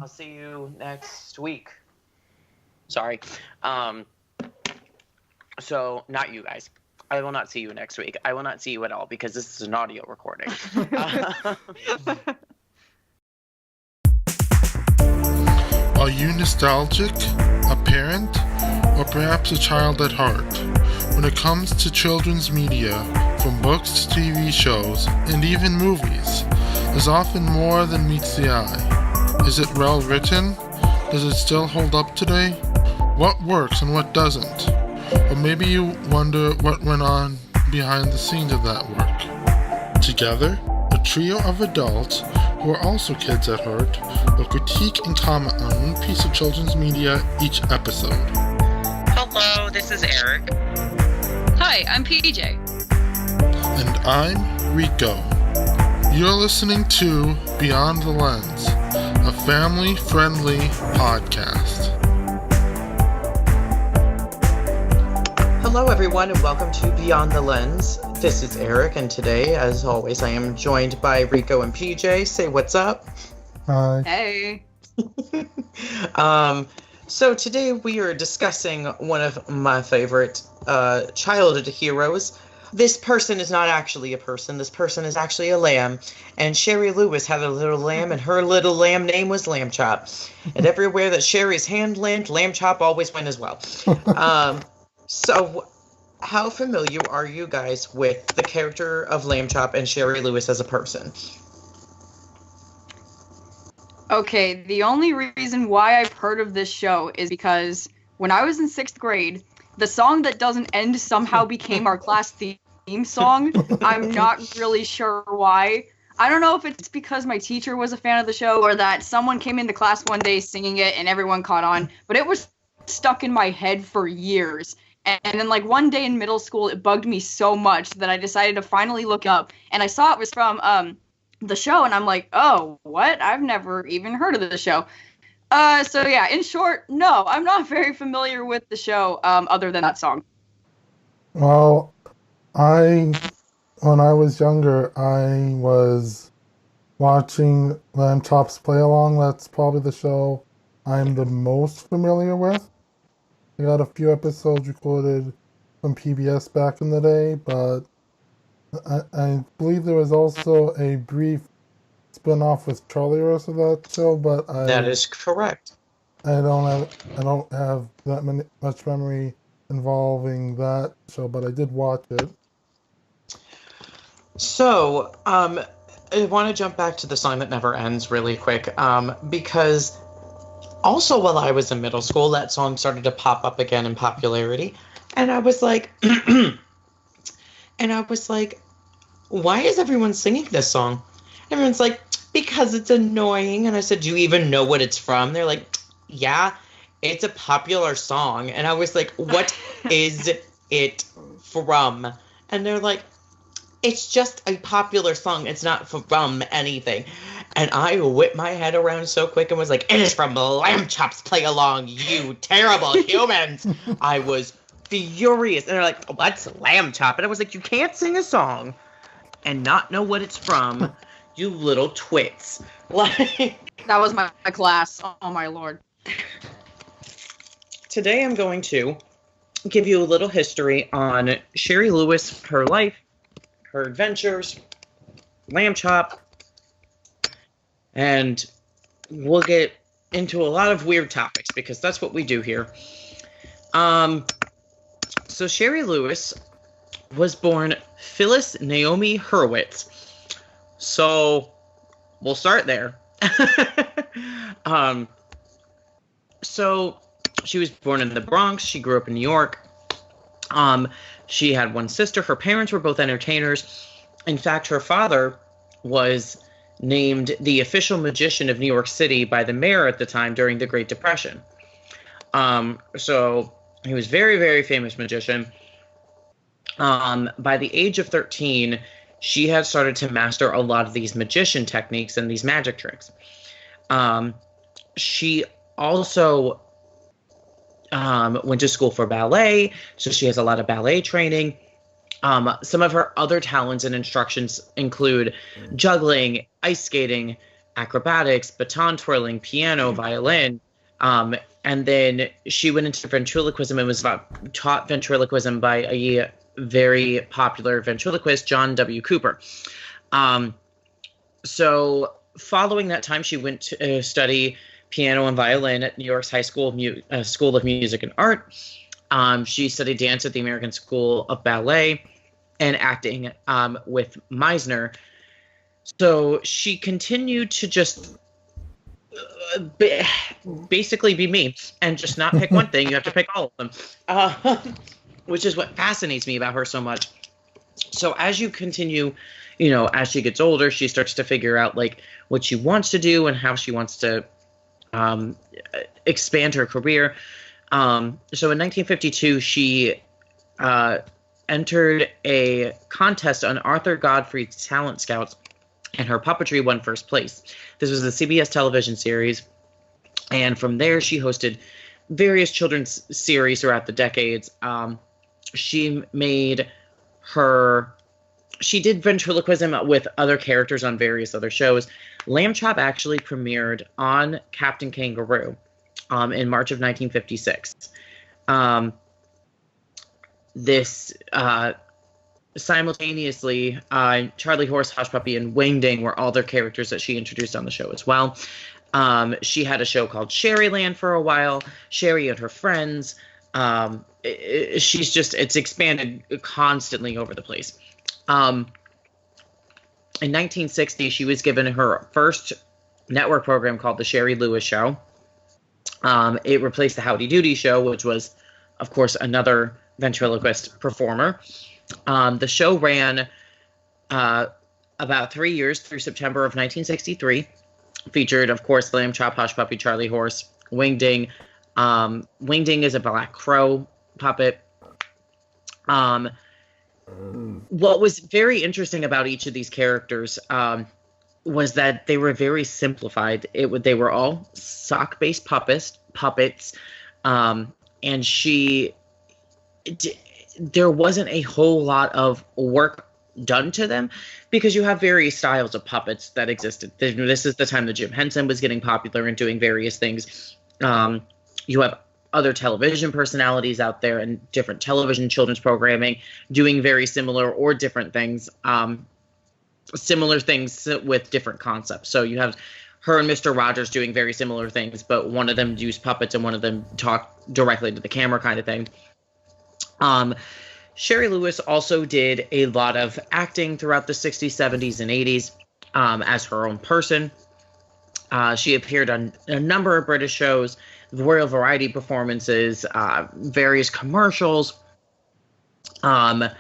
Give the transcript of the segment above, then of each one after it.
I'll see you next week. Sorry. So, not you guys. I will not see you next week. I will not see you at all because this is an audio recording. Are you nostalgic, a parent, or perhaps a child at heart? When it comes to children's media, from books to TV shows, and even movies, there's often more than meets the eye. Is it well written? Does it still hold up today? What works and what doesn't? Or maybe you wonder what went on behind the scenes of that work. Together, a trio of adults who are also kids at heart will critique and comment on one piece of children's media each episode. Hello, this is Eric. Hi, I'm PJ. And I'm Rico. You're listening to Beyond the Lens, a family-friendly podcast. Hello, everyone, and welcome to Beyond the Lens. This is Eric, and today, as always, I am joined by Rico and PJ. Say what's up. Hi. Hey. So today we are discussing one of my favorite childhood heroes. This person is not actually a person. This person is actually a lamb. And Shari Lewis had a little lamb, and her little lamb name was Lamb Chop. And everywhere that Shari's hand landed, Lamb Chop always went as well. So how familiar are you guys with the character of Lamb Chop and Shari Lewis as a person? Okay, the only reason why I've heard of this show is because when I was in 6th grade, the song that doesn't end somehow became our class theme song. I'm not really sure why. I don't know if it's because my teacher was a fan of the show or that someone came into class one day singing it and everyone caught on, but it was stuck in my head for years. And then, like, one day in middle school, it bugged me so much that I decided to finally look up, and I saw it was from the show, and I'm like, oh, what? I've never even heard of the show. So yeah, in short, no, I'm not very familiar with the show, other than that song. Well, when I was younger, I was watching Lamb Chop's Play Along. That's probably the show I'm the most familiar with. I got a few episodes recorded from PBS back in the day, but I believe there was also a brief spin-off with Charlie Rose of that show, but That is correct. I don't have that much memory involving that show, but I did watch it. So, I want to jump back to the song that never ends really quick, because also while I was in middle school, that song started to pop up again in popularity, and I was like, why is everyone singing this song? Everyone's like, because it's annoying. And I said, do you even know what it's from? They're like, yeah, it's a popular song. And I was like, what is it from? And they're like, it's just a popular song. It's not from anything. And I whipped my head around so quick and was like, it is from Lamb Chop's Play Along, you terrible humans. I was furious. And they're like, what's Lamb Chop? And I was like, you can't sing a song and not know what it's from, you little twits. Like, That was my class. Oh my lord. today I'm going to give you a little history on Shari Lewis, her life, her adventures, Lamb Chop, and we'll get into a lot of weird topics because that's what we do here. So Shari Lewis was born Phyllis Naomi Hurwitz. So we'll start there. So she was born in the Bronx. She grew up in New York. She had one sister. Her parents were both entertainers. In fact, her father was named the official magician of New York City by the mayor at the time during the Great Depression. So he was very, very famous magician. By the age of 13, she had started to master a lot of these magician techniques and these magic tricks. She also went to school for ballet, so she has a lot of ballet training. Some of her other talents and instructions include juggling, ice skating, acrobatics, baton twirling, piano, violin. And then she went into ventriloquism and was taught ventriloquism by a very popular ventriloquist, John W. Cooper. So following that time, she went to study piano and violin at New York's High School of Music and Art. She studied dance at the American School of Ballet and acting with Meisner. So she continued to just basically be me and just not pick one thing. You have to pick all of them, which is what fascinates me about her so much. So as you continue, as she gets older, she starts to figure out like what she wants to do and how she wants to expand her career. So in 1952, she entered a contest on Arthur Godfrey's Talent Scouts, and her puppetry won first place. This was a CBS television series, and from there she hosted various children's series throughout the decades. She did ventriloquism with other characters on various other shows. Lamb Chop actually premiered on Captain Kangaroo in March of 1956. Simultaneously, Charlie Horse, Hush Puppy, and Wingding were all their characters that she introduced on the show as well. She had a show called Sherryland for a while, Sherry and Her Friends. It's expanded constantly over the place. In 1960, she was given her first network program called The Shari Lewis Show. It replaced the Howdy Doody Show, which was, of course, another ventriloquist performer. The show ran about 3 years through September of 1963. Featured, of course, Lamb Chop, Hush Puppy, Charlie Horse, Wingding. Wingding is a black crow puppet. What was very interesting about each of these characters was that they were very simplified. They were all sock-based puppets, and there wasn't a whole lot of work done to them because you have various styles of puppets that existed. This is the time that Jim Henson was getting popular and doing various things. You have other television personalities out there and different television children's programming doing very similar or different things, similar things with different concepts. So you have her and Mr. Rogers doing very similar things, but one of them used puppets and one of them talked directly to the camera kind of thing. Shari Lewis also did a lot of acting throughout the 60s, 70s, and 80s as her own person. She appeared on a number of British shows, royal variety performances, various commercials. And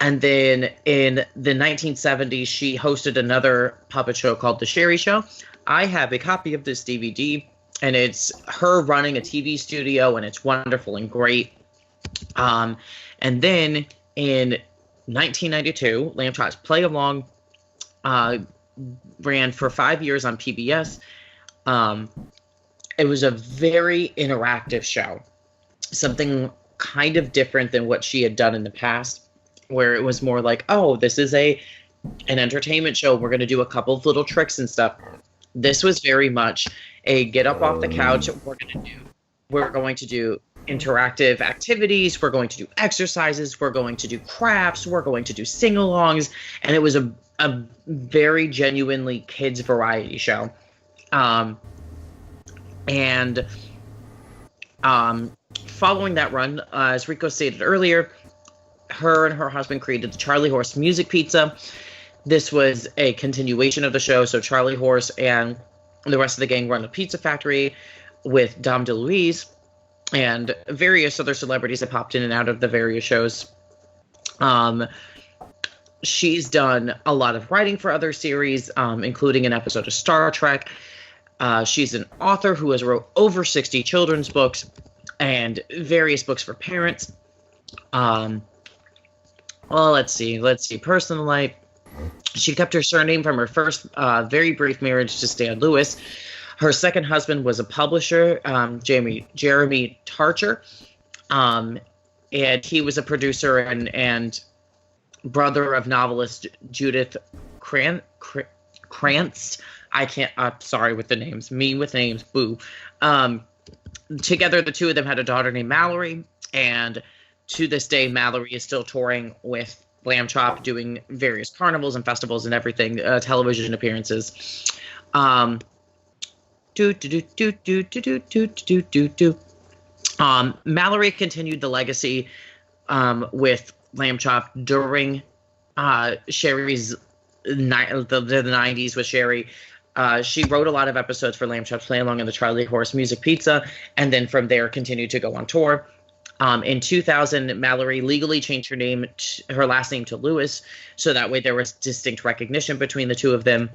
then in the 1970s, she hosted another puppet show called The Shari Show. I have a copy of this DVD, and it's her running a TV studio, and it's wonderful and great. And then in 1992, Lamb Chop's Play Along ran for 5 years on PBS. It was a very interactive show, something kind of different than what she had done in the past, where it was more like, oh, this is an entertainment show. We're going to do a couple of little tricks and stuff. This was very much a get up off the couch. We're going to do interactive activities. We're going to do exercises. We're going to do crafts. We're going to do sing-alongs. And it was a very genuinely kids variety show. Following that run, as Rico stated earlier, her and her husband created the Charlie Horse Music Pizza. This was a continuation of the show. So Charlie Horse and the rest of the gang run a pizza factory with Dom DeLuise and various other celebrities that popped in and out of the various shows. She's done a lot of writing for other series, including an episode of Star Trek. She's an author who has wrote over 60 children's books and various books for parents. Well, let's see. Personal life. She kept her surname from her first very brief marriage to Stan Lewis. Her second husband was a publisher, Jeremy Tarcher, and he was a producer and brother of novelist Judith Krantz. I can't, I'm sorry with the names, me with names, boo. Together, the two of them had a daughter named Mallory, and to this day, Mallory is still touring with Lamb Chop, doing various carnivals and festivals and everything, television appearances. Mallory continued the legacy with Lamb Chop during Shari's the 90s with Shari. She wrote a lot of episodes for Lamb Chop's Play Along and the Charlie Horse Music Pizza, and then from there continued to go on tour. In 2000, Mallory legally changed her last name to Lewis, so that way there was distinct recognition between the two of them.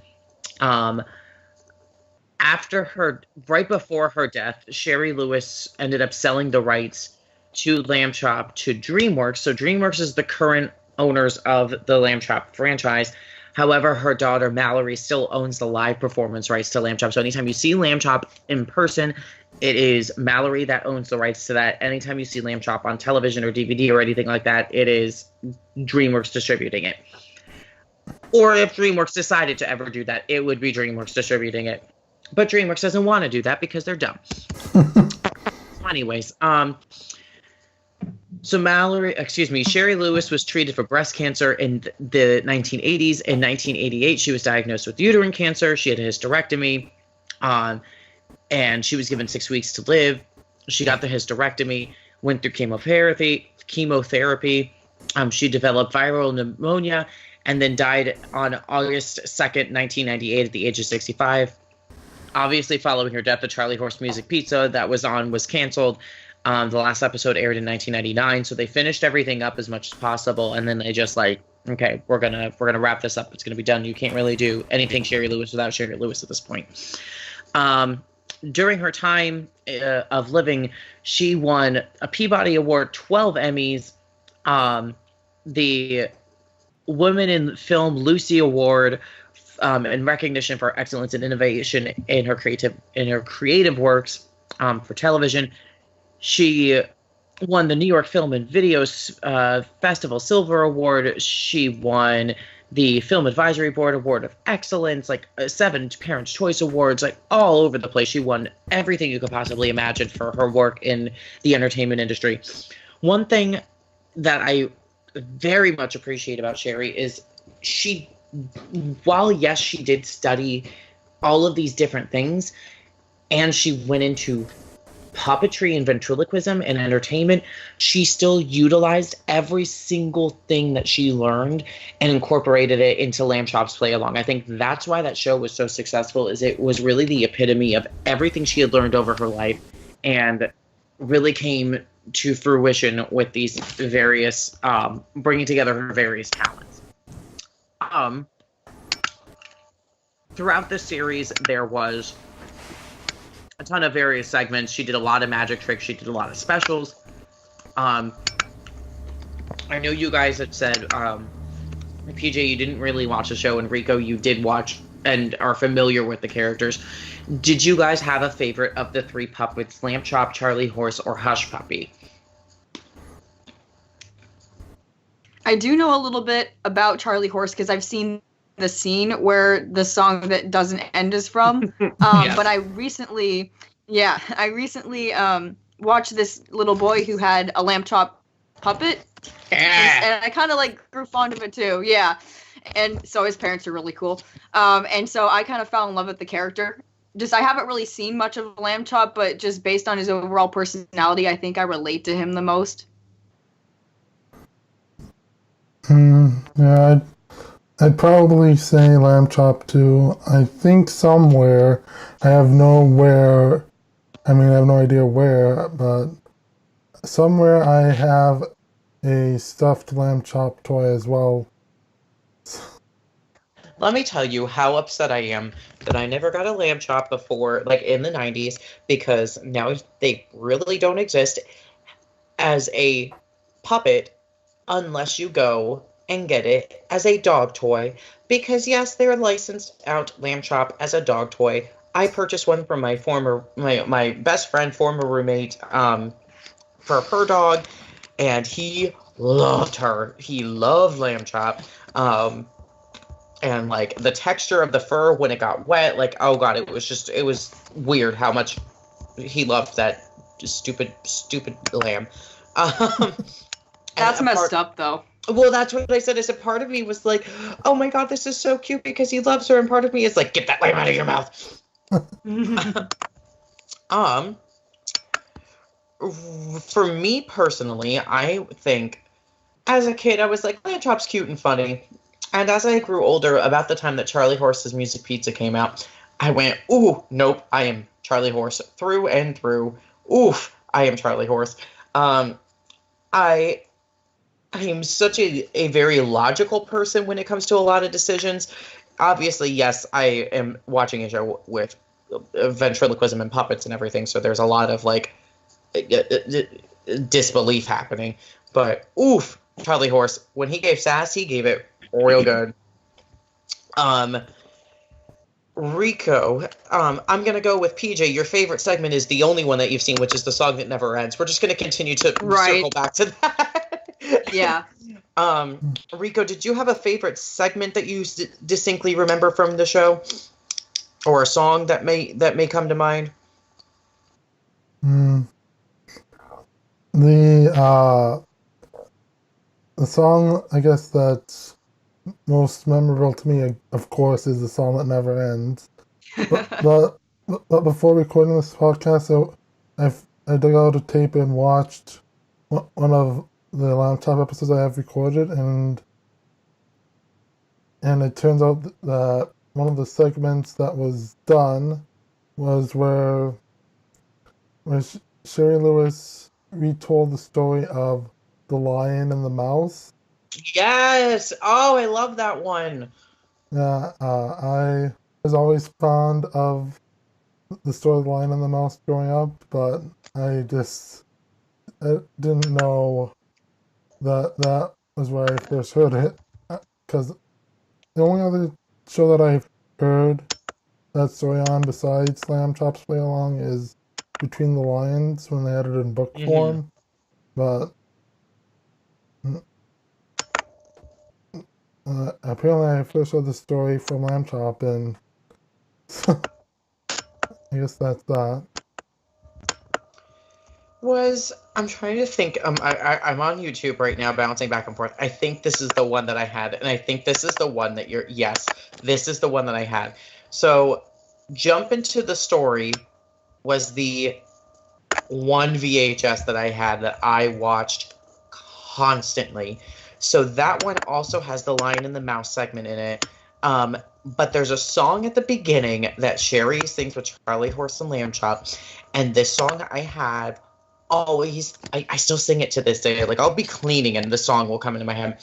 Right before her death, Shari Lewis ended up selling the rights to Lamb Chop to DreamWorks. So DreamWorks is the current owners of the Lamb Chop franchise. However, her daughter Mallory still owns the live performance rights to Lamb Chop. So anytime you see Lamb Chop in person, it is Mallory that owns the rights to that. Anytime you see Lamb Chop on television or DVD or anything like that, it is DreamWorks distributing it. Or if DreamWorks decided to ever do that, it would be DreamWorks distributing it. But DreamWorks doesn't want to do that because they're dumb. Anyways, Shari Lewis was treated for breast cancer in the 1980s. In 1988, she was diagnosed with uterine cancer. She had a hysterectomy, and she was given 6 weeks to live. She got the hysterectomy, went through chemotherapy. She developed viral pneumonia, and then died on August 2nd, 1998 at the age of 65. Obviously, following her death, the Charlie Horse Music Pizza that was canceled. The last episode aired in 1999, so they finished everything up as much as possible, and then they just okay, we're gonna wrap this up. It's gonna be done. You can't really do anything Shari Lewis without Shari Lewis at this point. During her time of living, she won a Peabody Award, 12 Emmys, the Women in Film Lucy Award, in recognition for excellence and innovation in her creative works for television. She won the New York Film and Video Festival Silver Award. She won the Film Advisory Board Award of Excellence, 7 Parents' Choice Awards, all over the place. She won everything you could possibly imagine for her work in the entertainment industry. One thing that I very much appreciate about Shari is while yes, she did study all of these different things, and she went into puppetry and ventriloquism and entertainment, she still utilized every single thing that she learned and incorporated it into Lamb Chop's Play Along. I think that's why that show was so successful, is it was really the epitome of everything she had learned over her life and really came to fruition with these various, bringing together her various talents. Throughout this series, there was a ton of various segments. She did a lot of magic tricks. She did a lot of specials. I know you guys had said, PJ, you didn't really watch the show, and Rico, you did watch and are familiar with the characters. Did you guys have a favorite of the 3 puppets, Lamb Chop, Charlie Horse, or Hush Puppy? I do know a little bit about Charlie Horse because I've seen the scene where the song that doesn't end is from. Yes. But I recently watched this little boy who had a Lamb Chop puppet. And I kind of grew fond of it too. Yeah. And so his parents are really cool. And so I kind of fell in love with the character. I haven't really seen much of Lamb Chop, but just based on his overall personality, I think I relate to him the most. Yeah, I'd probably say Lamb Chop too. I think somewhere, I have no idea where, but somewhere I have a stuffed Lamb Chop toy as well. Let me tell you how upset I am that I never got a Lamb Chop before, in the 90s, because now they really don't exist as a puppet unless you go and get it as a dog toy. Because yes, they're licensed out Lamb Chop as a dog toy. I purchased one from my best friend, former roommate, for her dog, and he loved her. He loved Lamb Chop. and like the texture of the fur when it got wet, like, oh god, it was weird how much he loved that stupid lamb. That's messed up, though. Well, that's what I said. I said part of me was like, oh my god, this is so cute because he loves her, and part of me is like, get that lamb out of your mouth. For me personally, I think as a kid I was like, Lamb Chop's cute and funny. And as I grew older, about the time that Charlie Horse's Music Pizza came out, I went, ooh, nope, I am Charlie Horse through and through. Oof, I am Charlie Horse. I am such a very logical person when it comes to a lot of decisions. Obviously, yes, I am watching a show with ventriloquism and puppets and everything, so there's a lot of like disbelief happening. But oof, Charlie Horse, when he gave sass, he gave it real good. Rico, I'm gonna go with PJ. Your favorite segment is the only one that you've seen, which is the song that never ends. We're just gonna continue to circle back to that. Yeah. Rico, did you have a favorite segment that you distinctly remember from the show, or a song that may come to mind? The song, I guess, that's most memorable to me, of course, is the song that never ends. But before recording this podcast, I dug out a tape and watched one of the Lamb Chop episodes I have recorded, and it turns out that one of the segments that was done was where Shari Lewis retold the story of the lion and the mouse. Yes! Oh, I love that one. Yeah, I was always fond of the story of the lion and the mouse growing up, but I didn't know that was where I first heard it, because the only other show that I've heard that story on besides Lamb Chop's Play Along is Between the Lions, when they had it in book form. But apparently I first heard the story from Lamb Chop, and I guess that's that. I'm trying to think. I'm on YouTube right now, bouncing back and forth. I think this is the one that I had, and I think this is the one that you're. Yes, this is the one that I had. So, Jump Into the Story was the one VHS that I had that I watched constantly. So that one also has the Lion and the Mouse segment in it. But there's a song at the beginning that Shari sings with Charlie Horse and Lamb Chop, and this song I have always, I still sing it to this day. Like, I'll be cleaning and the song will come into my head.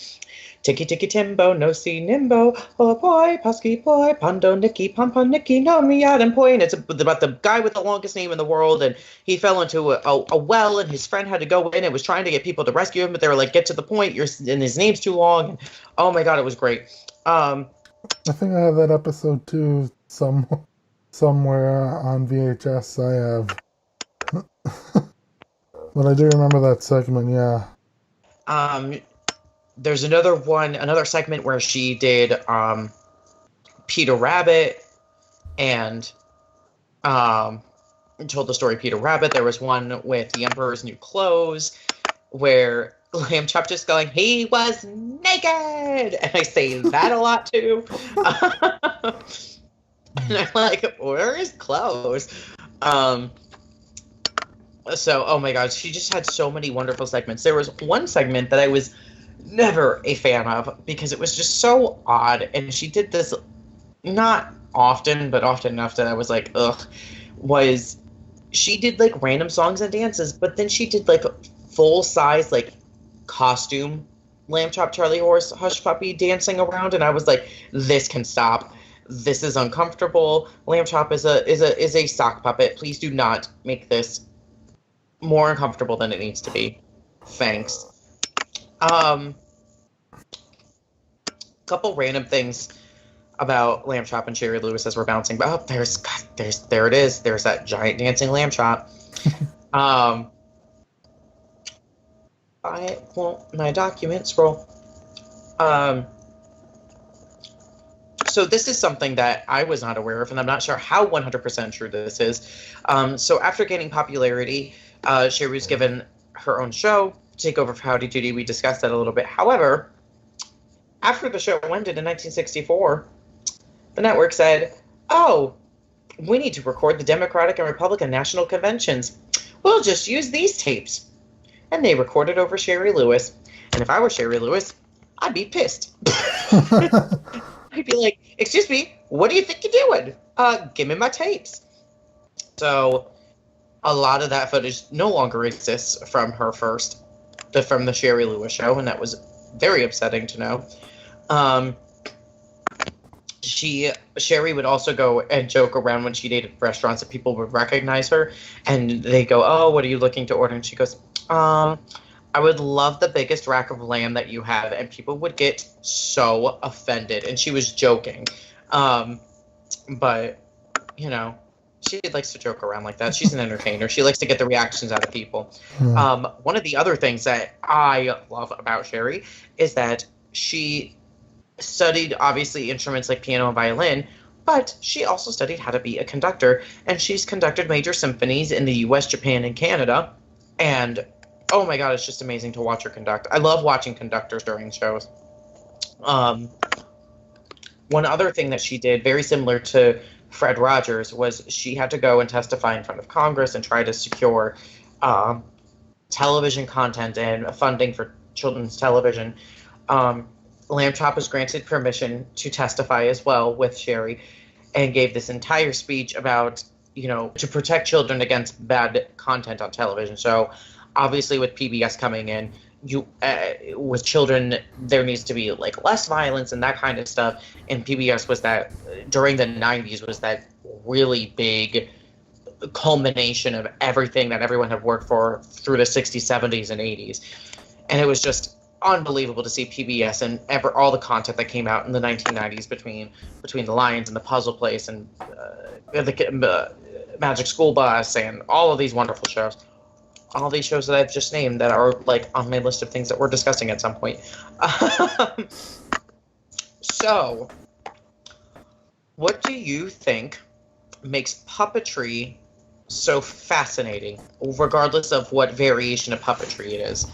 Tiki tiki timbo, no see nimbo, oh boy, pasky boy, pondo nicky, pom nicky, no me out and point. It's about the guy with the longest name in the world, and he fell into a well, and his friend had to go in and was trying to get people to rescue him, but they were like, get to the point, and his name's too long. And, oh my god, it was great. I think I have that episode too, somewhere on VHS. I have. But I do remember that segment, yeah. There's another segment where she did Peter Rabbit and told the story of Peter Rabbit. There was one with The Emperor's New Clothes where Lamb Chop just going, he was naked! And I say that a lot too. And I'm like, where are his clothes? So, oh my god, she just had so many wonderful segments. There was one segment that I was never a fan of because it was just so odd, and she did this not often, but often enough that I was like, ugh, was she did like random songs and dances, but then she did like full-size like costume Lamb Chop Charlie Horse Hush Puppy dancing around, and I was like, this can stop. This is uncomfortable. Lamb Chop is a sock puppet. Please do not make this more uncomfortable than it needs to be. Thanks. Couple random things about Lamb Chop and Shari Lewis as we're bouncing. Oh, there it is. There's that giant dancing Lamb Chop. I won't my document scroll. So this is something that I was not aware of, and I'm not sure how 100% true this is. So after gaining popularity, Shari was given her own show, take over for Howdy Doody. We discussed that a little bit. However, after the show ended in 1964, the network said, oh, we need to record the Democratic and Republican national conventions. We'll just use these tapes. And they recorded over Shari Lewis. And if I were Shari Lewis, I'd be pissed. I'd be like, excuse me, what do you think you're doing? Give me my tapes. So a lot of that footage no longer exists from her from the Shari Lewis show, and that was very upsetting to know. Shari would also go and joke around when she'd eat at restaurants that people would recognize her, and they go, oh, what are you looking to order? And she goes, I would love the biggest rack of lamb that you have, and people would get so offended. And she was joking. But, you know, she likes to joke around like that. She's an entertainer. She likes to get the reactions out of people. One of the other things that I love about Shari is that she studied, obviously, instruments like piano and violin, but she also studied how to be a conductor, and she's conducted major symphonies in the U.S., Japan, and Canada. And oh my God, it's just amazing to watch her conduct. I love watching conductors during shows. One other thing that she did, very similar to Fred Rogers, was she had to go and testify in front of Congress and try to secure television content and funding for children's television. Lamb Chop was granted permission to testify as well with Shari, and gave this entire speech about, you know, to protect children against bad content on television. So obviously with PBS coming in, with children, there needs to be like less violence and that kind of stuff. And PBS was that, during the 90s, was that really big culmination of everything that everyone had worked for through the 60s, 70s, and 80s. And it was just unbelievable to see PBS and all the content that came out in the 1990s between the Lions and the Puzzle Place and the Magic School Bus and all of these wonderful shows. All these shows that I've just named that are like on my list of things that we're discussing at some point. So, what do you think makes puppetry so fascinating, regardless of what variation of puppetry it is?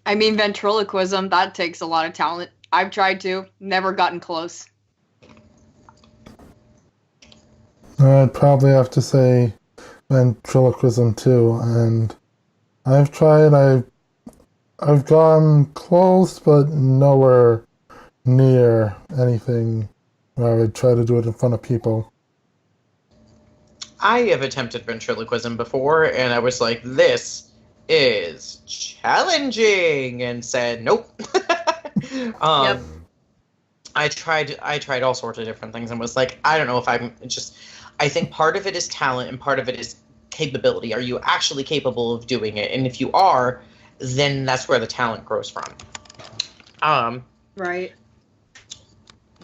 I mean, ventriloquism, that takes a lot of talent. I've tried to, never gotten close. I'd probably have to say ventriloquism too, and I've tried. I've gone close, but nowhere near anything where I would try to do it in front of people. I have attempted ventriloquism before, and I was like, this is challenging, and said nope. Yep. I tried all sorts of different things and was like, I don't know if I think part of it is talent and part of it is capability. Are you actually capable of doing it? And if you are, then that's where the talent grows from. Right.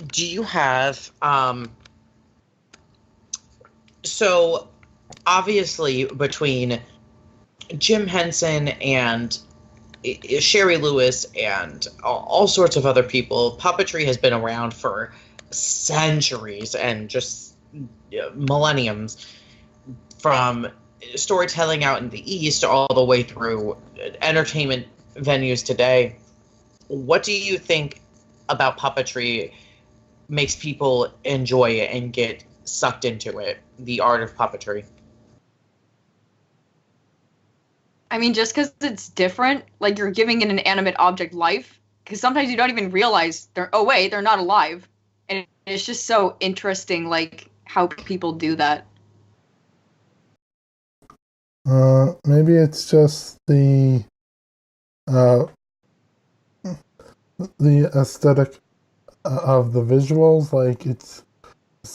Do you have so obviously between Jim Henson and Shari Lewis and all sorts of other people, puppetry has been around for centuries and just millenniums, from storytelling out in the East all the way through entertainment venues today. What do you think about puppetry makes people enjoy it and get sucked into it, the art of puppetry? I mean, just because it's different, like you're giving an inanimate object life, because sometimes you don't even realize they're not alive. And it's just so interesting, like, how people do that. Maybe it's just the aesthetic of the visuals. Like it's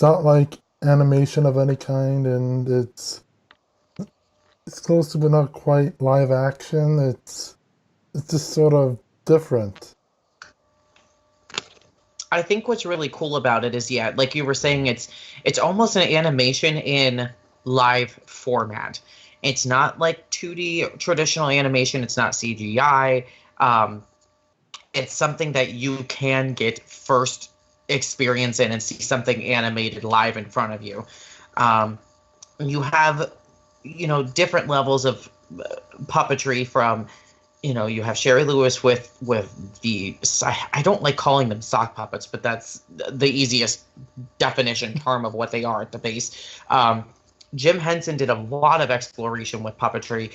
not like animation of any kind, and it's close to but not quite live action. It's just sort of different. I think what's really cool about it is, yeah, like you were saying, it's almost an animation in live format. It's not like 2D traditional animation. It's not CGI. it's something that you can get first experience in and see something animated live in front of you. You have, different levels of puppetry from, you have Shari Lewis with the, I don't like calling them sock puppets, but that's the easiest definition term of what they are at the base. Jim Henson did a lot of exploration with puppetry.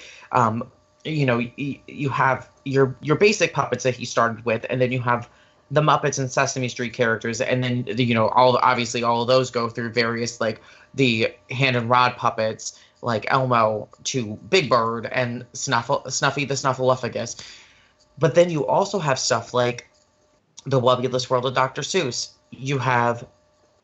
You have your basic puppets that he started with, and then you have the Muppets and Sesame Street characters, and then all of those go through various, like the hand and rod puppets, like Elmo, to Big Bird and Snuffy the Snuffleupagus. But then you also have stuff like The Wubulous World of Dr. Seuss. You have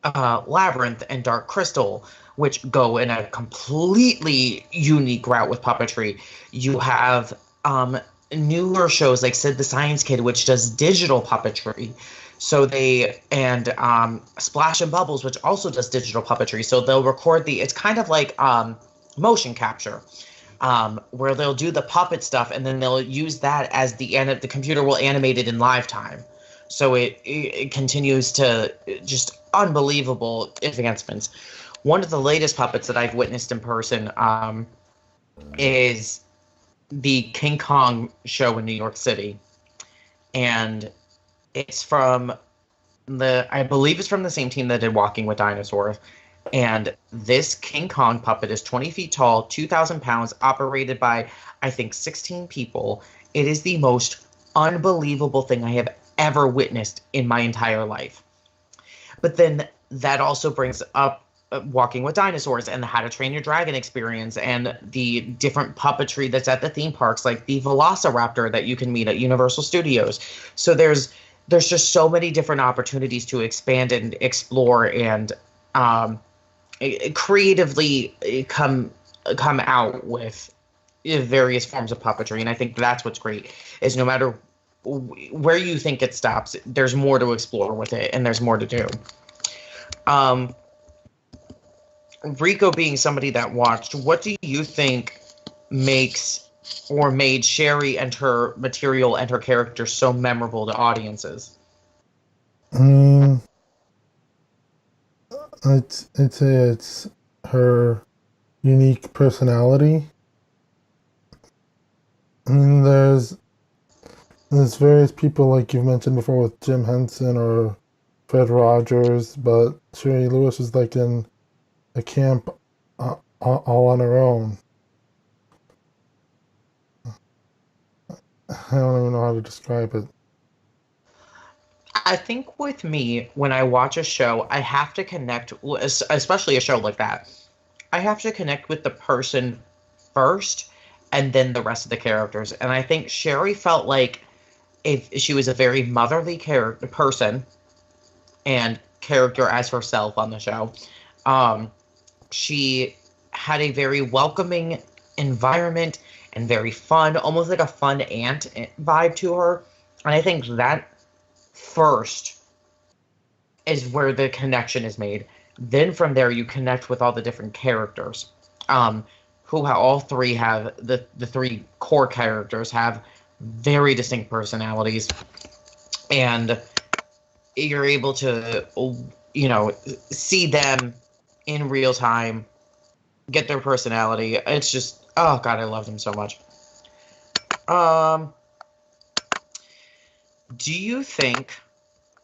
Labyrinth and Dark Crystal, which go in a completely unique route with puppetry. You have newer shows like Sid the Science Kid, which does digital puppetry. So Splash and Bubbles, which also does digital puppetry. So they'll record it's kind of like motion capture, where they'll do the puppet stuff and then they'll use that as the computer will animate it in live time. So it continues to just unbelievable advancements. One of the latest puppets that I've witnessed in person is the King Kong show in New York City. And it's from I believe it's from the same team that did Walking with Dinosaurs. And this King Kong puppet is 20 feet tall, 2,000 pounds, operated by, I think, 16 people. It is the most unbelievable thing I have ever witnessed in my entire life. But then that also brings up Walking with Dinosaurs and the How to Train Your Dragon experience and the different puppetry that's at the theme parks, like the Velociraptor that you can meet at Universal Studios. So there's just so many different opportunities to expand and explore and creatively come out with various forms of puppetry. And I think that's what's great, is no matter where you think it stops, there's more to explore with it and there's more to do. Rico, being somebody that watched, what do you think makes or made Shari and her material and her character so memorable to audiences? I'd say it's her unique personality. I mean, there's various people, like you've mentioned before, with Jim Henson or Fred Rogers, but Shari Lewis is like in a camp all on her own. I don't even know how to describe it. I think with me, when I watch a show, I have to connect, especially a show like that, I have to connect with the person first and then the rest of the characters. And I think Shari felt like if she was a very motherly person and character as herself on the show. She had a very welcoming environment and very fun, almost like a fun aunt vibe to her. And I think that first is where the connection is made. Then from there, you connect with all the different characters, who all three have, the three core characters have very distinct personalities. And you're able to, see them in real time, get their personality. It's just, oh God, I love them so much. Do you think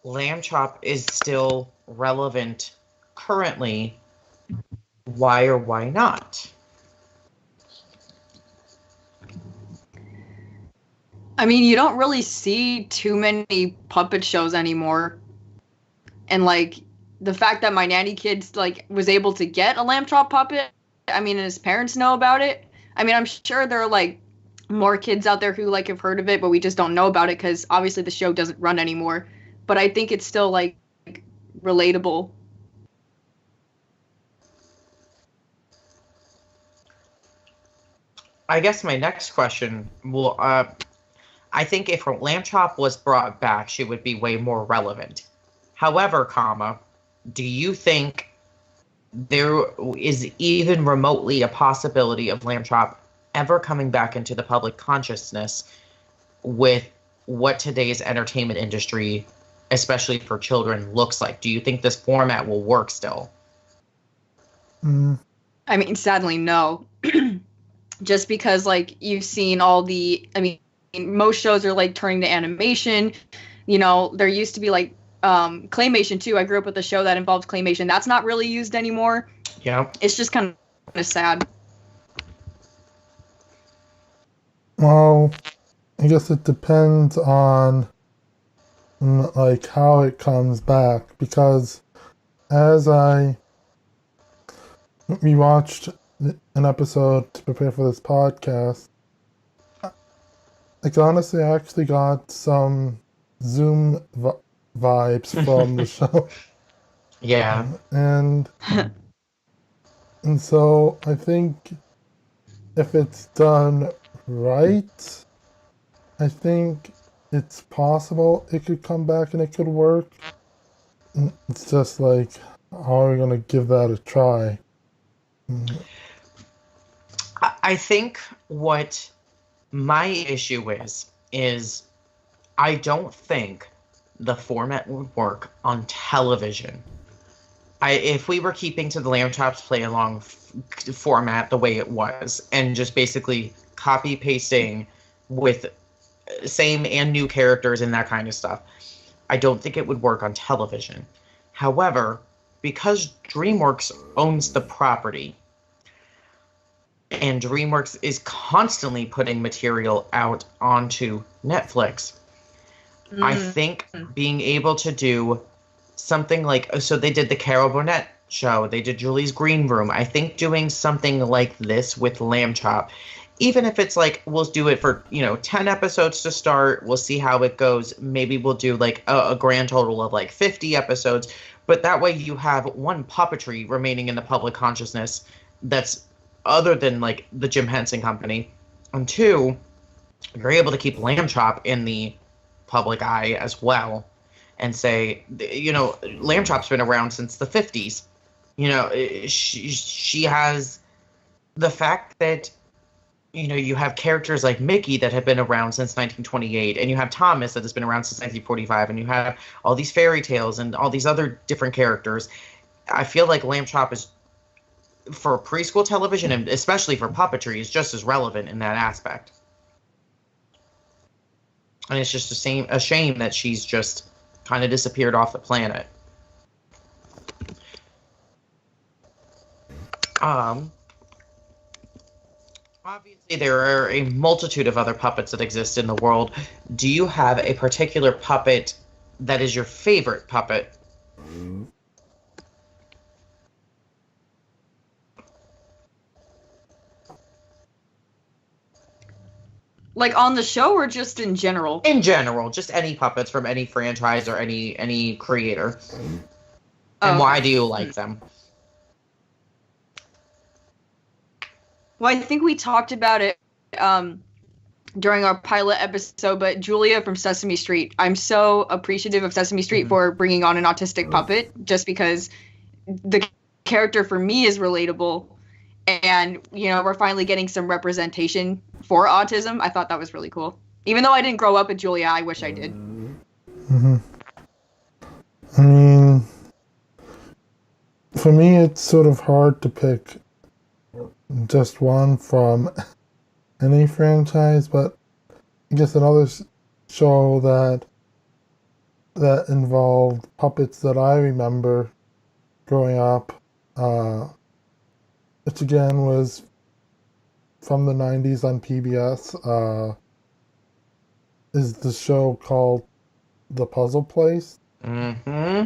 Lamb Chop is still relevant currently? Why or why not? I mean, you don't really see too many puppet shows anymore. And, like, the fact that my nanny kid, like, was able to get a Lamb Chop puppet, I mean, and his parents know about it. I mean, I'm sure there are, like, more kids out there who, like, have heard of it, but we just don't know about it because, obviously, the show doesn't run anymore. But I think it's still, like, relatable. I guess my next question will, I think if Lamb Chop was brought back, she would be way more relevant. However, do you think there is even remotely a possibility of Lamb Chop ever coming back into the public consciousness with what today's entertainment industry, especially for children, looks like? Do you think this format will work still? I mean, sadly, no. Just because, like, you've seen all the, I mean, most shows are, like, turning to animation. You know, there used to be, like, claymation, too. I grew up with a show that involved claymation. That's not really used anymore. Yeah. It's just kind of sad. Well, I guess it depends on, like, how it comes back, because as we watched an episode to prepare for this podcast, like, honestly, I actually got some Zoom vibes from the show. Yeah. And so I think if it's done right, I think it's possible it could come back and it could work. It's just like, how are we going to give that a try? I think what my issue is I don't think the format would work on television. If we were keeping to the Lamb Chops play along format the way it was, and just basically copy pasting with same and new characters and that kind of stuff, I don't think it would work on television. However, because DreamWorks owns the property, and DreamWorks is constantly putting material out onto Netflix, I think being able to do something like, so they did the Carol Burnett show, they did Julie's Green Room. I think doing something like this with Lamb Chop, even if it's like, we'll do it for, 10 episodes to start, we'll see how it goes. Maybe we'll do like a grand total of like 50 episodes, but that way you have one, puppetry remaining in the public consciousness that's other than like the Jim Henson Company, and two, you're able to keep Lamb Chop in the public eye as well, and say, Lamb Chop's been around since the 50s. She has the fact that, you have characters like Mickey that have been around since 1928, and you have Thomas that has been around since 1945, and you have all these fairy tales and all these other different characters. I feel like Lamb Chop is, for preschool television, and especially for puppetry, is just as relevant in that aspect. And it's just a shame that she's just kind of disappeared off the planet. Obviously, there are a multitude of other puppets that exist in the world. Do you have a particular puppet that is your favorite puppet? Like, on the show or just in general? In general, just any puppets from any franchise or any creator. And why do you like them? Well, I think we talked about it during our pilot episode, but Julia from Sesame Street. I'm so appreciative of Sesame Street for bringing on an autistic puppet, just because the character for me is relatable. And, we're finally getting some representation for autism. I thought that was really cool. Even though I didn't grow up with Julia, I wish I did. Mm-hmm. I mean, for me, it's sort of hard to pick just one from any franchise, but I guess another show that involved puppets that I remember growing up, which again was from the 90s on PBS, is the show called The Puzzle Place. Mm-hmm.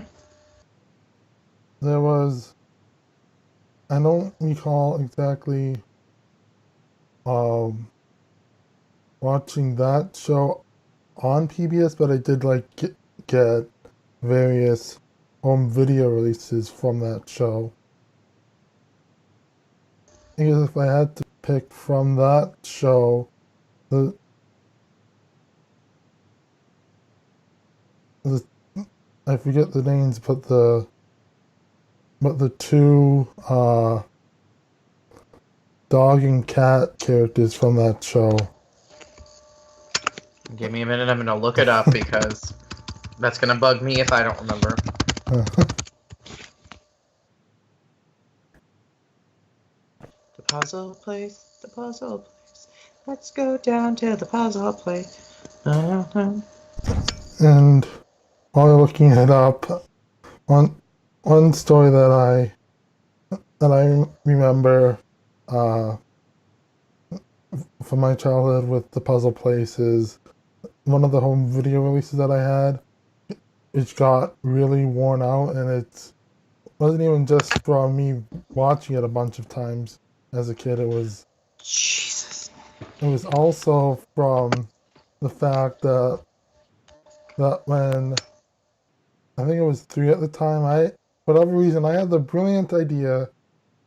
There was, I don't recall exactly watching that show on PBS, but I did get various home video releases from that show. I guess if I had to pick from that show, I forget the names, but the two dog and cat characters from that show. Give me a minute. I'm going to look it up because that's going to bug me if I don't remember. The puzzle place. The puzzle place. Let's go down to the puzzle place. And while you're looking it up, one story that I remember from my childhood with the puzzle place is one of the home video releases that I had. It got really worn out, and it wasn't even just from me watching it a bunch of times as a kid. It was Jesus. It was also from the fact that when I think it was 3 at the time, for whatever reason I had the brilliant idea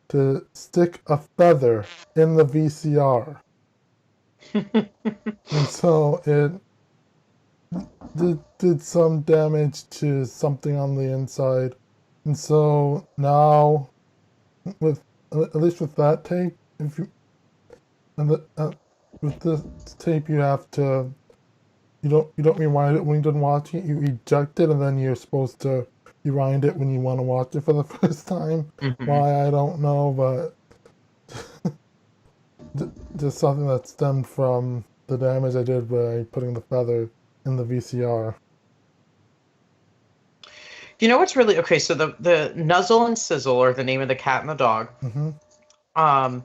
to stick a feather in the VCR. And so it did some damage to something on the inside. And so now, at least with that tape, with this tape, you have to, you don't rewind it when you're done watching it. You eject it, and then you're supposed to rewind it when you want to watch it for the first time. Mm-hmm. Why, I don't know, but just something that stemmed from the damage I did by putting the feather in the VCR. You know what's really okay? So the Nuzzle and Sizzle are the name of the cat and the dog. Mm-hmm. I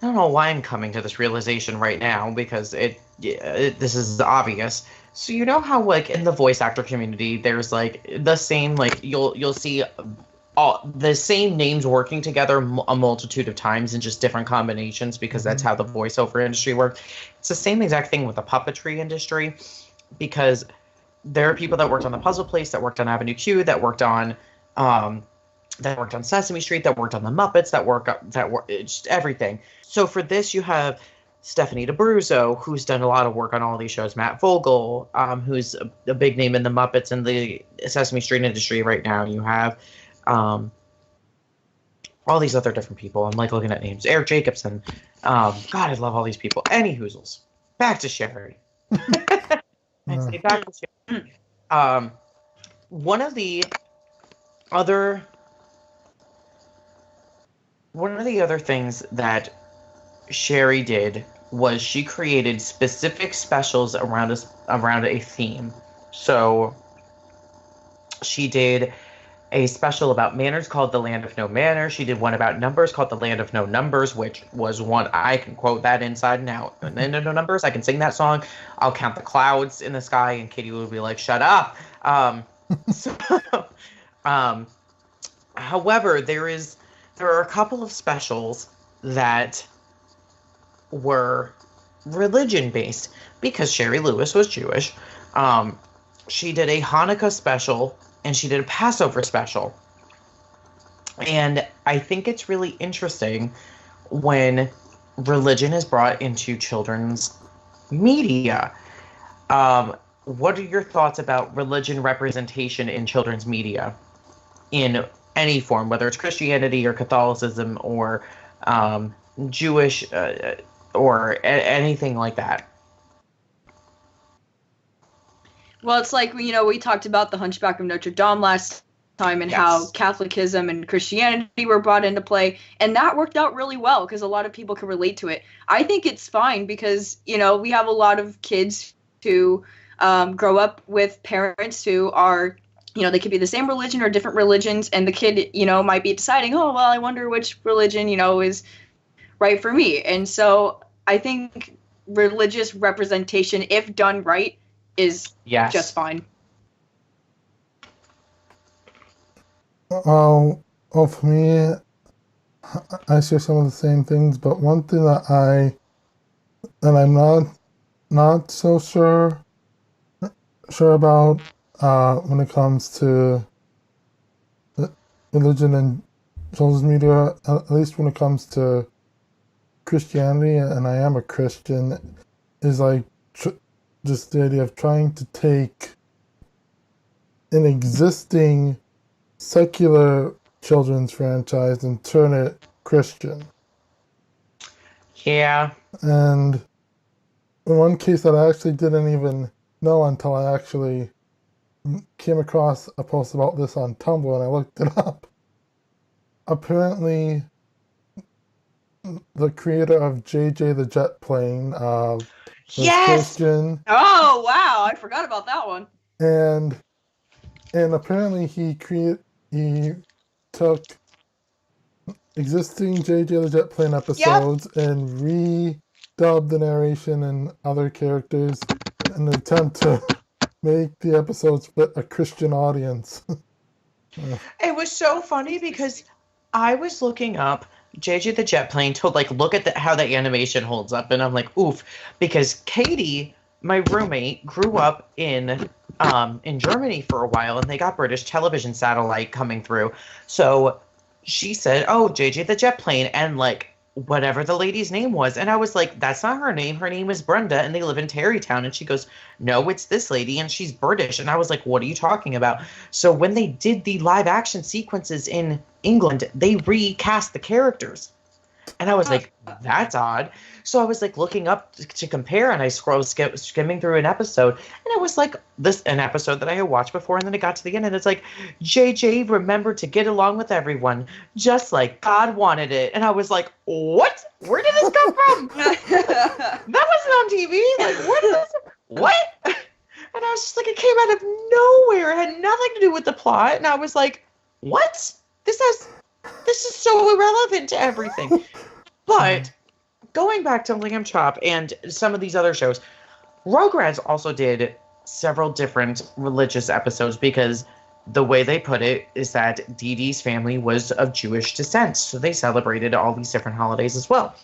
don't know why I'm coming to this realization right now, because this is obvious. So you know how, like, in the voice actor community, there's like the same, like, you'll see all the same names working together a multitude of times in just different combinations, because that's how the voiceover industry works. It's the same exact thing with the puppetry industry, because there are people that worked on the Puzzle Place, that worked on Avenue Q, that worked on Sesame Street, that worked on the Muppets, that worked just everything. So for this, you have Stephanie DeBruzzo, who's done a lot of work on all these shows. Matt Vogel, who's a big name in the Muppets and the Sesame Street industry right now. You have all these other different people. I'm like looking at names. Eric Jacobson. God, I love all these people. Any hoozles. Back to Shari. I say back to Shari. One of the other things that Shari did was she created specific specials around a theme. So she did a special about manners called The Land of No Manners. She did one about numbers called The Land of No Numbers, which was one I can quote that inside and out. The Land of No Numbers, I can sing that song. I'll count the clouds in the sky, and Katie would be like, "Shut up." However, there are a couple of specials that were religion based, because Shari Lewis was Jewish. She did a Hanukkah special and she did a Passover special. And I think it's really interesting when religion is brought into children's media. What are your thoughts about religion representation in children's media in any form, whether it's Christianity or Catholicism or Jewish or anything like that? Well, it's like, we talked about the Hunchback of Notre Dame last time, and how Catholicism and Christianity were brought into play, and that worked out really well because a lot of people can relate to it. I think it's fine because, we have a lot of kids who grow up with parents who are, they could be the same religion or different religions, and the kid, might be deciding, oh, well, I wonder which religion, is right for me. And so I think religious representation, if done right, is just fine. For me, I share some of the same things, but one thing that I'm not so sure about when it comes to religion and children's media, at least when it comes to Christianity, and I am a Christian, is like just the idea of trying to take an existing secular children's franchise and turn it Christian. Yeah. And one case that I actually didn't even know until I actually came across a post about this on Tumblr and I looked it up. Apparently, the creator of JJ the Jet Plane was Christian. Oh, wow. I forgot about that one. And apparently he took existing JJ the Jet Plane episodes and redubbed the narration and other characters in an attempt to make the episodes fit a Christian audience. It was so funny because I was looking up JJ the Jet Plane to look at how the animation holds up, and I'm like, oof, because Katie, my roommate, grew up in Germany for a while, and they got British television satellite coming through. So she said, "Oh, JJ the Jet Plane," and whatever the lady's name was, and I was like, "That's not her name. Her name is Brenda, and they live in Terrytown." And she goes, "No, it's this lady, and she's British." And I was like, "What are you talking about?" So when they did the live action sequences in England, they recast the characters. And I was like, that's odd. So I was looking up to compare, and I skimming through an episode, and it was an episode that I had watched before, and then it got to the end, and it's JJ remembered to get along with everyone, just like God wanted it. And I was like, what? Where did this come from? That wasn't on TV. Where did this? What? And I was just it came out of nowhere. It had nothing to do with the plot, and I was like, what? This is so irrelevant to everything. But going back to Lamb Chop and some of these other shows, Rugrats also did several different religious episodes because the way they put it is that Dee Dee's family was of Jewish descent, so they celebrated all these different holidays as well.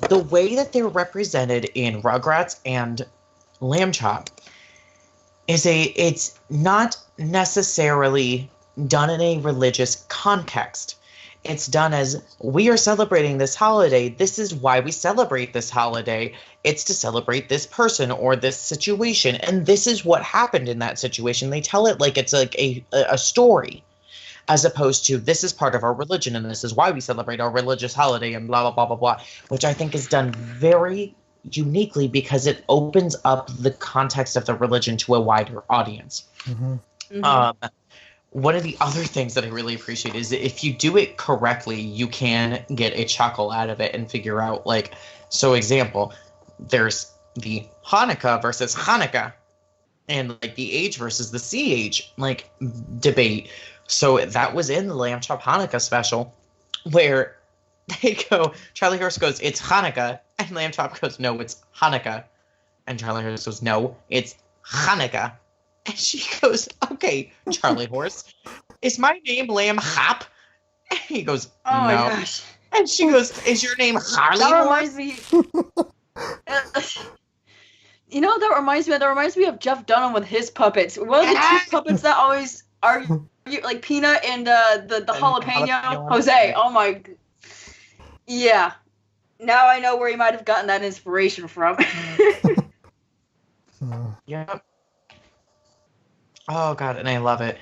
The way that they're represented in Rugrats and Lamb Chop it's not necessarily done in a religious context. It's done as, we are celebrating this holiday. This is why we celebrate this holiday. It's to celebrate this person or this situation. And this is what happened in that situation. They tell it like it's a story, as opposed to, this is part of our religion and this is why we celebrate our religious holiday and blah, blah, blah, blah, blah, which I think is done very uniquely because it opens up the context of the religion to a wider audience. Mm-hmm. Mm-hmm. One of the other things that I really appreciate is that if you do it correctly, you can get a chuckle out of it and figure out, so example, there's the Hanukkah versus Hanukkah and the age versus the CH debate. So that was in the Lamb Chop Hanukkah special where they go, Charlie Horse goes, "It's Hanukkah," and Lamb Chop goes, "No, it's Hanukkah," and Charlie Horse goes, "No, it's Hanukkah." And she goes, "Okay, Charlie Horse, is my name Lamb Hop?" And he goes, "Oh no." My gosh. And she goes, "Is your name Harley That reminds me. That reminds me of Jeff Dunham with his puppets. What are the two puppets that always argue, Peanut and the jalapeno? Jose. Oh my. Yeah. Now I know where he might have gotten that inspiration from. Yep. Oh god, and I love it.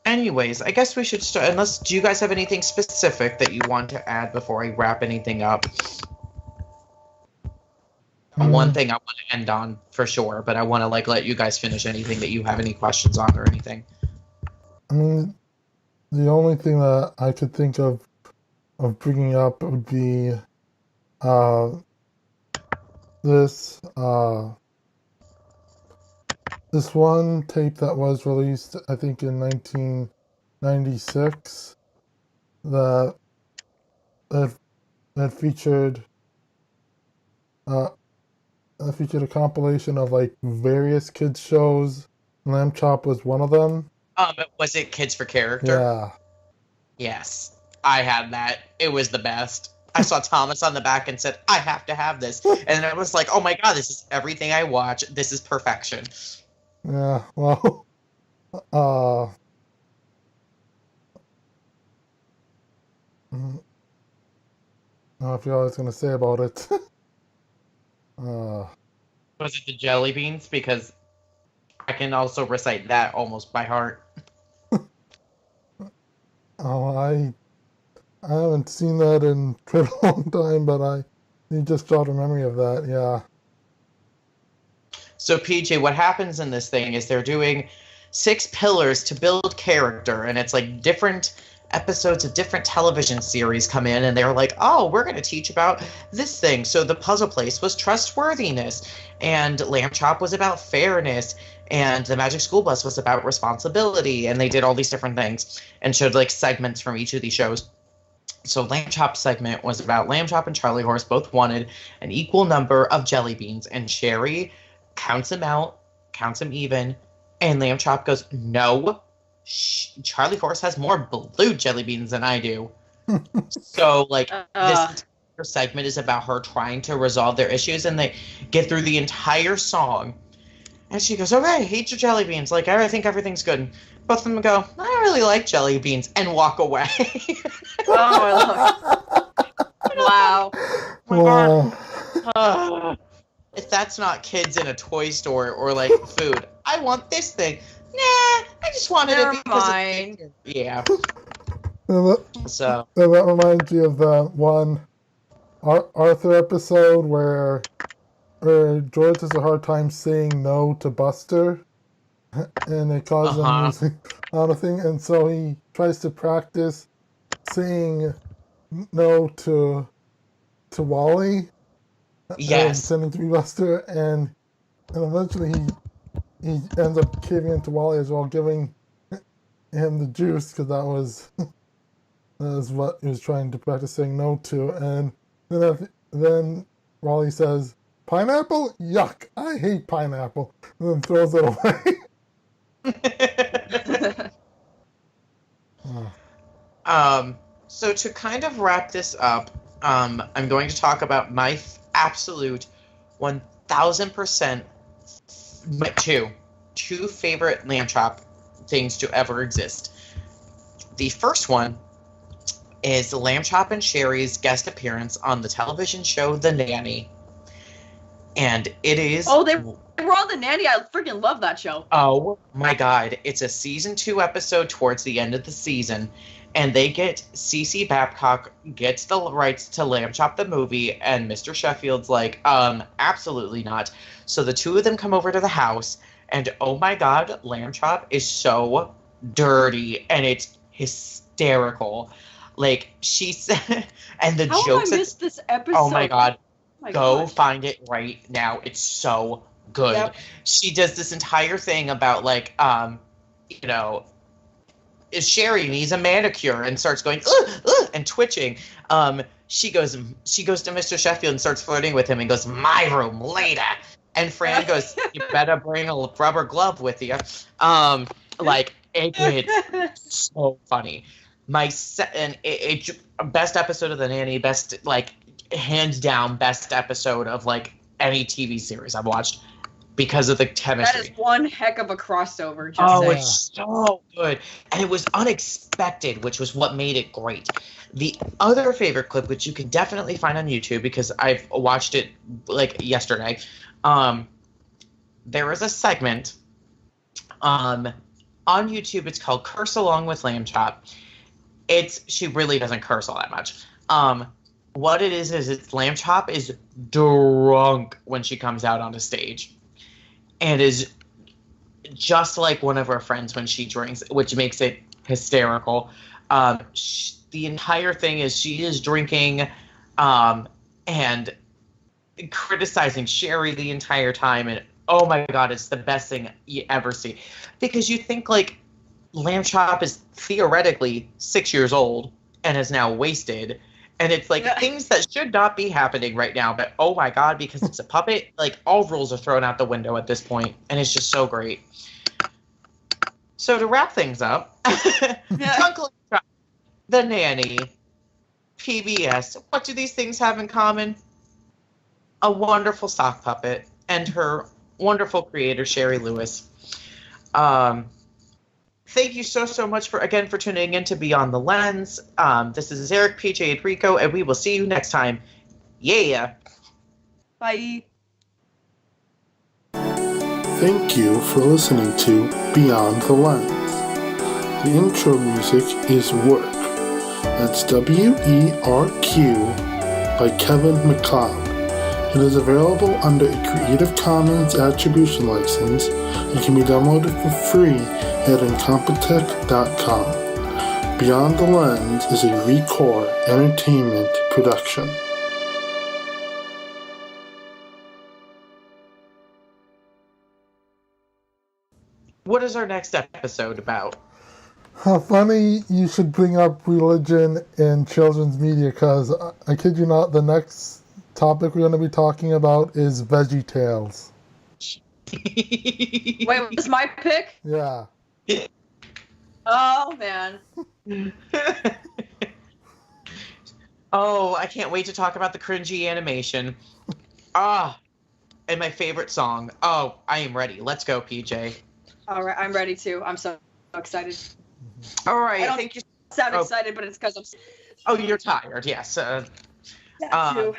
Anyways, I guess we should start. Do you guys have anything specific that you want to add before I wrap anything up? One thing I want to end on for sure, but I want to let you guys finish anything that you have any questions on or anything. I mean, the only thing that I could think of bringing up would be this one tape that was released, I think, in 1996 that featured a compilation of various kids shows. Lamb Chop was one of them. Was it Kids for Character? Yeah. Yes, I had that. It was the best. I saw Thomas on the back and said, "I have to have this," and I was like, "Oh my god, this is everything I watch. This is perfection." Yeah, well, I forgot what I was going to say about it. Was it the jelly beans? Because I can also recite that almost by heart. I haven't seen that in quite a long time, but You just jogged a memory of that, yeah. So PJ, what happens in this thing is they're doing 6 pillars to build character, and it's like different episodes of different television series come in, and they're like, oh, we're going to teach about this thing. So the puzzle place was trustworthiness, and Lamb Chop was about fairness, and the Magic School Bus was about responsibility, and they did all these different things and showed like segments from each of these shows. So Lamb Chop segment was about Lamb Chop and Charlie Horse both wanted an equal number of jelly beans, and Shari counts them out, counts them even, and Lamb Chop goes, no, Charlie Horse has more blue jelly beans than I do. So, like, this entire segment is about her trying to resolve their issues, and they get through the entire song. And she goes, okay, eat your jelly beans. Like, I think everything's good. And both of them go, I don't really like jelly beans, and walk away. Oh, I love it. Wow. Wow. If that's not kids in a toy store or, like, food, I want this thing. Nah, I just wanted it because of yeah. So that reminds me of the one Arthur episode where George has a hard time saying no to Buster, and it causes him losing a lot of things, and so he tries to practice saying no to Wally. Yes. And sending to be Buster, and eventually he ends up caving into Wally as well, giving him the juice, because that was what he was trying to practice saying no to. And then Wally says, pineapple? Yuck, I hate pineapple. And then throws it away. So to kind of wrap this up, I'm going to talk about my absolute 1000% two favorite Lamb Chop things to ever exist. The first one is Lamb Chop and Shari's guest appearance on the television show The Nanny. And it is... Oh, they were on The Nanny. I freaking love that show. Oh, my God. It's a season 2 episode towards the end of the season. And they get... Cece Babcock gets the rights to Lamb Chop the movie. And Mr. Sheffield's like, absolutely not. So the two of them come over to the house. And oh my God, Lamb Chop is so dirty. And it's hysterical. Like, she said... And the jokes... How I missed this episode? Oh my God. My Go gosh. find it right now. It's so good. Yep. She does this entire thing about like, you know, is Shari needs a manicure and starts going and twitching. She goes to Mr. Sheffield and starts flirting with him and goes, my room later. And Fran goes, you better bring a rubber glove with you. Like it's so funny. Best episode of The Nanny, best like. Hands down best episode of like any TV series I've watched because of the chemistry. That is one heck of a crossover. It's so good. And it was unexpected, which was what made it great. The other favorite clip, which you can definitely find on YouTube because I've watched it like yesterday, there is a segment on YouTube. It's called Curse Along with Lamb Chop. She really doesn't curse all that much. What it is it's Lamb Chop is drunk when she comes out on the stage and is just like one of her friends when she drinks, which makes it hysterical. The entire thing is she is drinking and criticizing Shari the entire time. And oh my God, it's the best thing you ever see. Because you think like Lamb Chop is theoretically 6 years old and is now wasted. And it's like things that should not be happening right now, but oh my God, because it's a puppet, like all rules are thrown out the window at this point, and it's just so great. So to wrap things up, Uncle The Nanny, PBS, what do these things have in common? A wonderful sock puppet and her wonderful creator, Shari Lewis. Thank you so much for tuning in to Beyond the Lens. This is Eric, PJ, and Rico, and we will see you next time. Yeah. Bye. Thank you for listening to Beyond the Lens. The intro music is Work. That's WERQ by Kevin McLeod. It is available under a Creative Commons Attribution License and can be downloaded for free at incompetech.com. Beyond the Lens is a Rico Entertainment production. What is our next episode about? How funny you should bring up religion in children's media, because I kid you not, the next topic we're going to be talking about is Veggie Tales. Wait, was my pick? Yeah. Oh, man. Oh, I can't wait to talk about the cringy animation. And my favorite song. Oh, I am ready. Let's go, PJ. All right, I'm ready too. I'm so excited. All right, I don't thank you. sound excited, but it's because I'm. Oh, you're tired. Yes. That too.